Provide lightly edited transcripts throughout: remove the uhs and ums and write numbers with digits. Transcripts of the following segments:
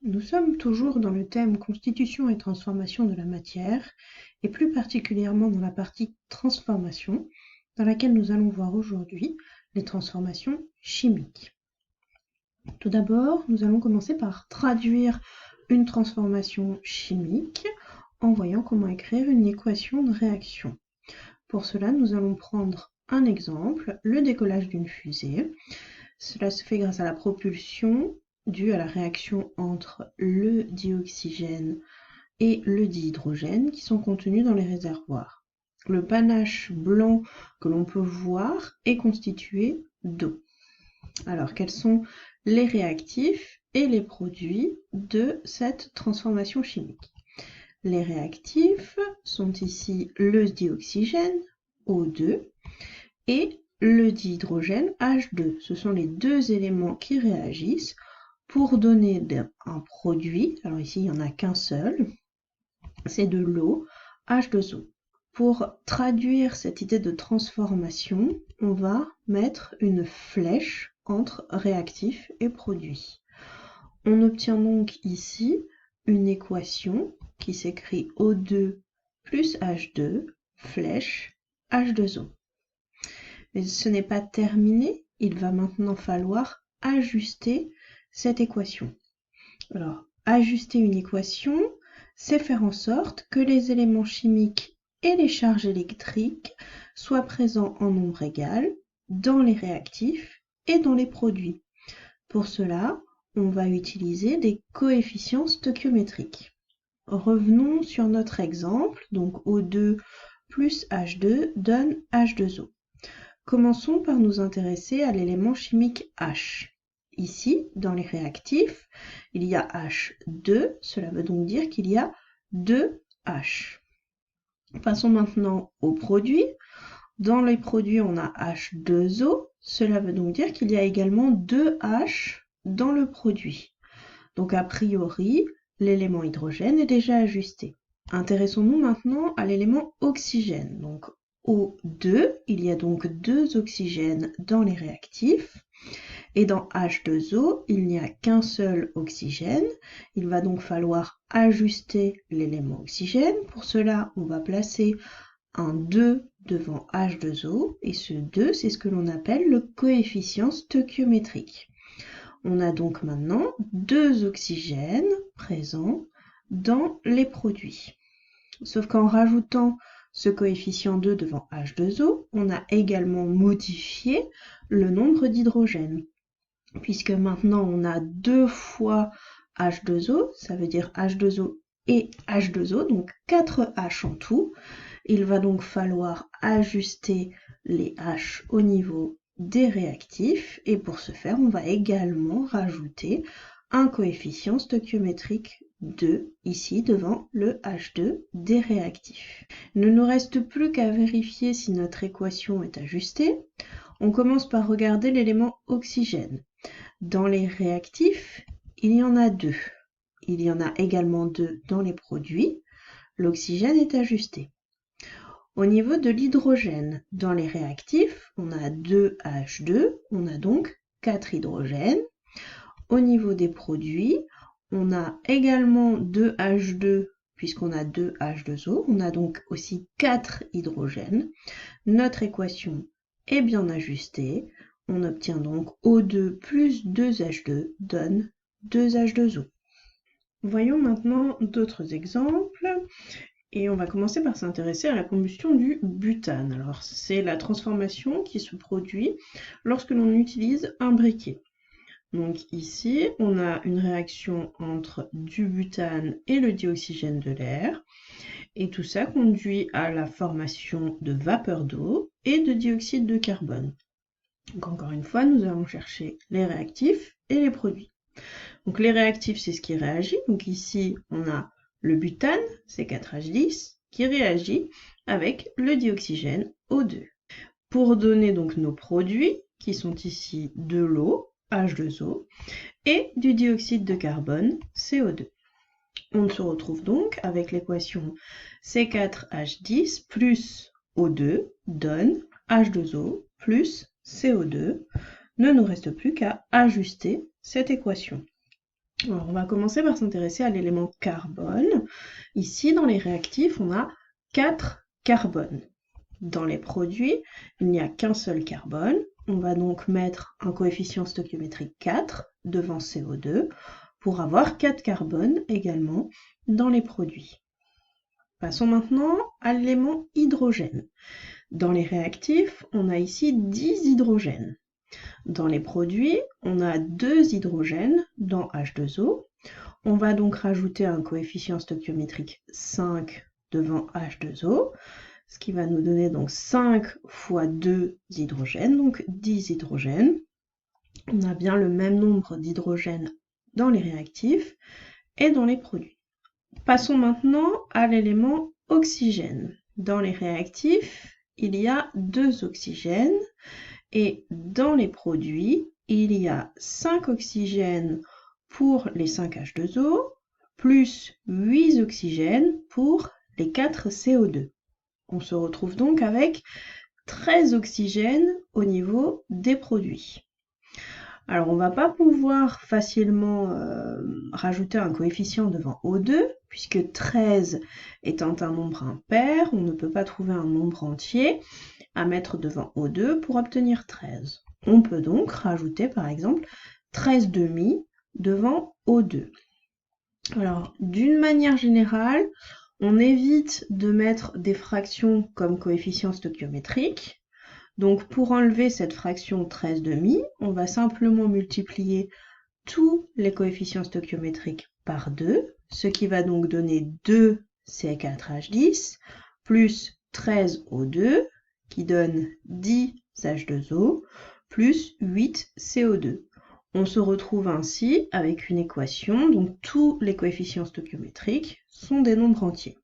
Nous sommes toujours dans le thème constitution et transformation de la matière, et plus particulièrement dans la partie transformation, dans laquelle nous allons voir aujourd'hui les transformations chimiques. Tout d'abord, nous allons commencer par traduire une transformation chimique en voyant comment écrire une équation de réaction. Pour cela, nous allons prendre un exemple, le décollage d'une fusée. Cela se fait grâce à la propulsion due à la réaction entre le dioxygène et le dihydrogène qui sont contenus dans les réservoirs. Le panache blanc que l'on peut voir est constitué d'eau. Alors, quels sont les réactifs et les produits de cette transformation chimique? Les réactifs sont ici le dioxygène, O2, et le dihydrogène, H2. Ce sont les deux éléments qui réagissent pour donner un produit. Alors ici, il n'y en a qu'un seul. C'est de l'eau, H2O. Pour traduire cette idée de transformation, on va mettre une flèche entre réactif et produit. On obtient donc ici une équation qui s'écrit O2 plus H2, flèche H2O. Mais ce n'est pas terminé, il va maintenant falloir ajuster cette équation. Alors, ajuster une équation, c'est faire en sorte que les éléments chimiques et les charges électriques soient présents en nombre égal dans les réactifs et dans les produits. Pour cela, on va utiliser des coefficients stoichiométriques. Revenons sur notre exemple, donc O2 plus H2 donne H2O. Commençons par nous intéresser à l'élément chimique H. Ici, dans les réactifs, il y a H2, cela veut donc dire qu'il y a 2 H. Passons maintenant aux produits. Dans les produits, on a H2O, cela veut donc dire qu'il y a également 2 H dans le produit. Donc a priori, l'élément hydrogène est déjà ajusté. Intéressons-nous maintenant à l'élément oxygène. Donc O2, il y a donc 2 oxygènes dans les réactifs. Et dans H2O, il n'y a qu'un seul oxygène. Il va donc falloir ajuster l'élément oxygène. Pour cela, on va placer un 2 devant H2O. Et ce 2, c'est ce que l'on appelle le coefficient stoichiométrique. On a donc maintenant 2 oxygènes présents dans les produits. Sauf qu'en rajoutant ce coefficient 2 devant H2O, on a également modifié le nombre d'hydrogènes. Puisque maintenant on a 2 fois H2O, ça veut dire H2O et H2O, donc 4 H en tout. Il va donc falloir ajuster les H au niveau des réactifs, et pour ce faire, on va également rajouter un coefficient stoichiométrique 2 ici devant le H2 des réactifs. Il ne nous reste plus qu'à vérifier si notre équation est ajustée. On commence par regarder l'élément oxygène. Dans les réactifs, il y en a 2. Il y en a également 2 dans les produits. L'oxygène est ajusté. Au niveau de l'hydrogène, dans les réactifs, on a 2 H2, on a donc 4 hydrogènes. Au niveau des produits, on a également 2 H2 puisqu'on a 2 H2O, on a donc aussi 4 hydrogènes. Notre équation est bien ajustée. On obtient donc O2 plus 2H2 donne 2H2O. Voyons maintenant d'autres exemples. Et on va commencer par s'intéresser à la combustion du butane. Alors, c'est la transformation qui se produit lorsque l'on utilise un briquet. Donc ici, on a une réaction entre du butane et le dioxygène de l'air. Et tout ça conduit à la formation de vapeur d'eau et de dioxyde de carbone. Donc encore une fois, nous allons chercher les réactifs et les produits. Donc les réactifs, c'est ce qui réagit. Donc ici, on a le butane, C4H10, qui réagit avec le dioxygène O2. Pour donner donc nos produits, qui sont ici de l'eau, H2O, et du dioxyde de carbone, CO2. On se retrouve donc avec l'équation C4H10 plus O2 donne H2O plus CO2. Ne nous reste plus qu'à ajuster cette équation. Alors, on va commencer par s'intéresser à l'élément carbone. Ici, dans les réactifs, on a 4 carbones. Dans les produits, il n'y a qu'un seul carbone. On va donc mettre un coefficient stoichiométrique 4 devant CO2 pour avoir 4 carbones également dans les produits. Passons maintenant à l'élément hydrogène. Dans les réactifs, on a ici 10 hydrogènes. Dans les produits, on a 2 hydrogènes dans H2O. On va donc rajouter un coefficient stoichiométrique 5 devant H2O, ce qui va nous donner donc 5 fois 2 hydrogènes, donc 10 hydrogènes. On a bien le même nombre d'hydrogènes dans les réactifs et dans les produits. Passons maintenant à l'élément oxygène. Dans les réactifs, il y a 2 oxygènes et dans les produits, il y a 5 oxygènes pour les 5 H2O plus 8 oxygènes pour les 4 CO2. On se retrouve donc avec 13 oxygènes au niveau des produits. Alors, on ne va pas pouvoir facilement rajouter un coefficient devant O2, puisque 13 étant un nombre impair, on ne peut pas trouver un nombre entier à mettre devant O2 pour obtenir 13. On peut donc rajouter, par exemple, 13 demi devant O2. Alors, d'une manière générale, on évite de mettre des fractions comme coefficient stoichiométrique. Donc, pour enlever cette fraction 13 demi, on va simplement multiplier tous les coefficients stoichiométriques par 2, ce qui va donc donner 2 C4H10 plus 13 O2, qui donne 10 H2O, plus 8 CO2. On se retrouve ainsi avec une équation dont tous les coefficients stoichiométriques sont des nombres entiers.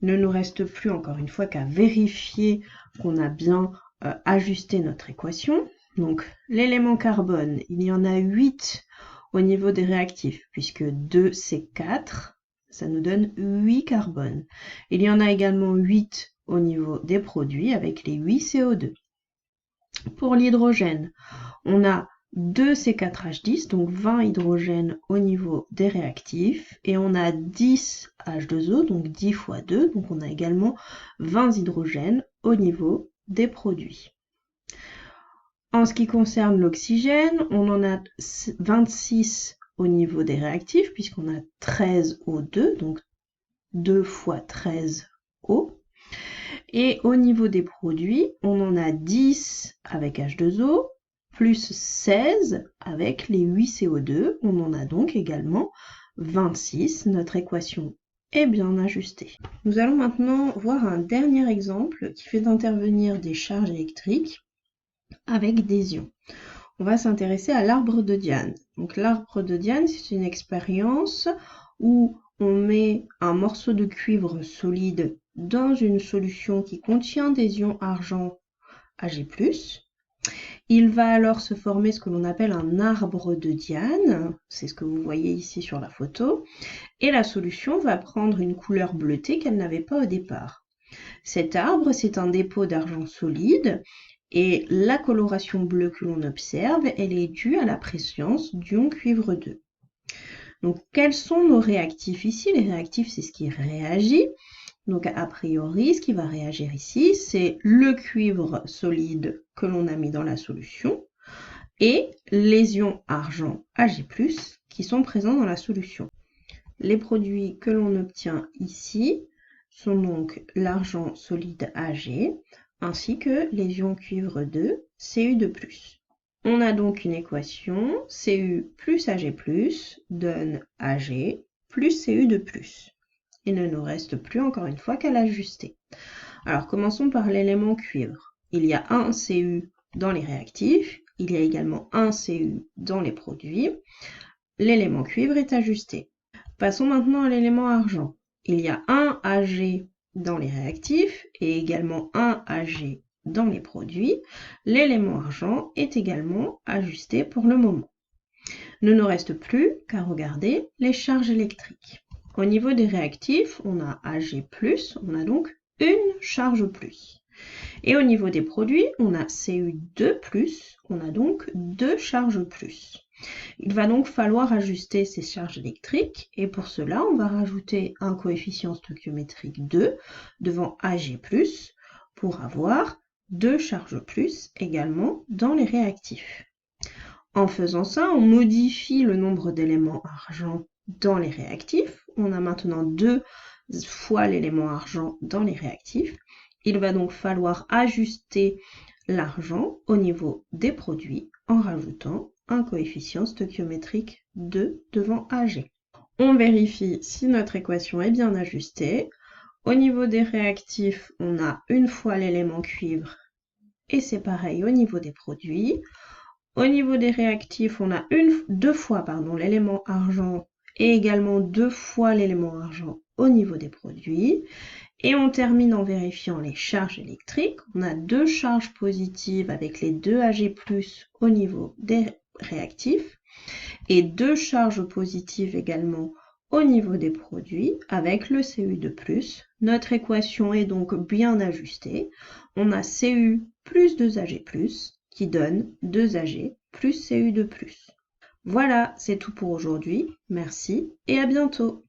Il ne nous reste plus encore une fois qu'à vérifier qu'on a bien ajusté notre équation. Donc l'élément carbone, il y en a 8 au niveau des réactifs, puisque 2 c'est 4, ça nous donne 8 carbones. Il y en a également 8 au niveau des produits avec les 8 CO2. Pour l'hydrogène, on a 2 C4H10, donc 20 hydrogènes au niveau des réactifs, et on a 10 H2O, donc 10 fois 2, donc on a également 20 hydrogènes au niveau des produits. En ce qui concerne l'oxygène, on en a 26 au niveau des réactifs, puisqu'on a 13 O2, donc 2 fois 13 O. Et au niveau des produits, on en a 10 avec H2O, plus 16 avec les 8 CO2. On en a donc également 26. Notre équation est bien ajustée. Nous allons maintenant voir un dernier exemple qui fait intervenir des charges électriques avec des ions. On va s'intéresser à l'arbre de Diane. Donc l'arbre de Diane, c'est une expérience où on met un morceau de cuivre solide dans une solution qui contient des ions argent Ag+. Il va alors se former ce que l'on appelle un arbre de Diane, c'est ce que vous voyez ici sur la photo, et la solution va prendre une couleur bleutée qu'elle n'avait pas au départ. Cet arbre, c'est un dépôt d'argent solide, et la coloration bleue que l'on observe, elle est due à la présence d'ion cuivre 2. Donc, quels sont nos réactifs ici? Les réactifs, c'est ce qui réagit. Donc, a priori, ce qui va réagir ici, c'est le cuivre solide que l'on a mis dans la solution et les ions argent Ag+, qui sont présents dans la solution. Les produits que l'on obtient ici sont donc l'argent solide Ag, ainsi que les ions cuivre 2, Cu2+. On a donc une équation, Cu plus Ag+, donne Ag plus Cu2+. Il ne nous reste plus encore une fois qu'à l'ajuster. Alors commençons par l'élément cuivre. Il y a un Cu dans les réactifs, il y a également un Cu dans les produits. L'élément cuivre est ajusté. Passons maintenant à l'élément argent. Il y a un Ag dans les réactifs et également un Ag dans les produits. L'élément argent est également ajusté pour le moment. Il ne nous reste plus qu'à regarder les charges électriques. Au niveau des réactifs, on a Ag+, on a donc une charge plus. Et au niveau des produits, on a Cu2+, on a donc deux charges plus. Il va donc falloir ajuster ces charges électriques et pour cela, on va rajouter un coefficient stoichiométrique 2 devant Ag+, pour avoir 2 charges plus également dans les réactifs. En faisant ça, on modifie le nombre d'éléments argent dans les réactifs. On a maintenant 2 fois l'élément argent dans les réactifs. Il va donc falloir ajuster l'argent au niveau des produits en rajoutant un coefficient stoichiométrique 2 devant Ag. On vérifie si notre équation est bien ajustée. Au niveau des réactifs, on a une fois l'élément cuivre et c'est pareil au niveau des produits. Au niveau des réactifs, on a deux fois l'élément argent et également 2 fois l'élément argent au niveau des produits. Et on termine en vérifiant les charges électriques. On a 2 charges positives avec les 2 Ag+ au niveau des réactifs et 2 charges positives également au niveau des produits avec le Cu2+. Notre équation est donc bien ajustée. On a Cu plus 2 Ag+, qui donne 2 Ag plus Cu2+. Voilà, c'est tout pour aujourd'hui. Merci et à bientôt.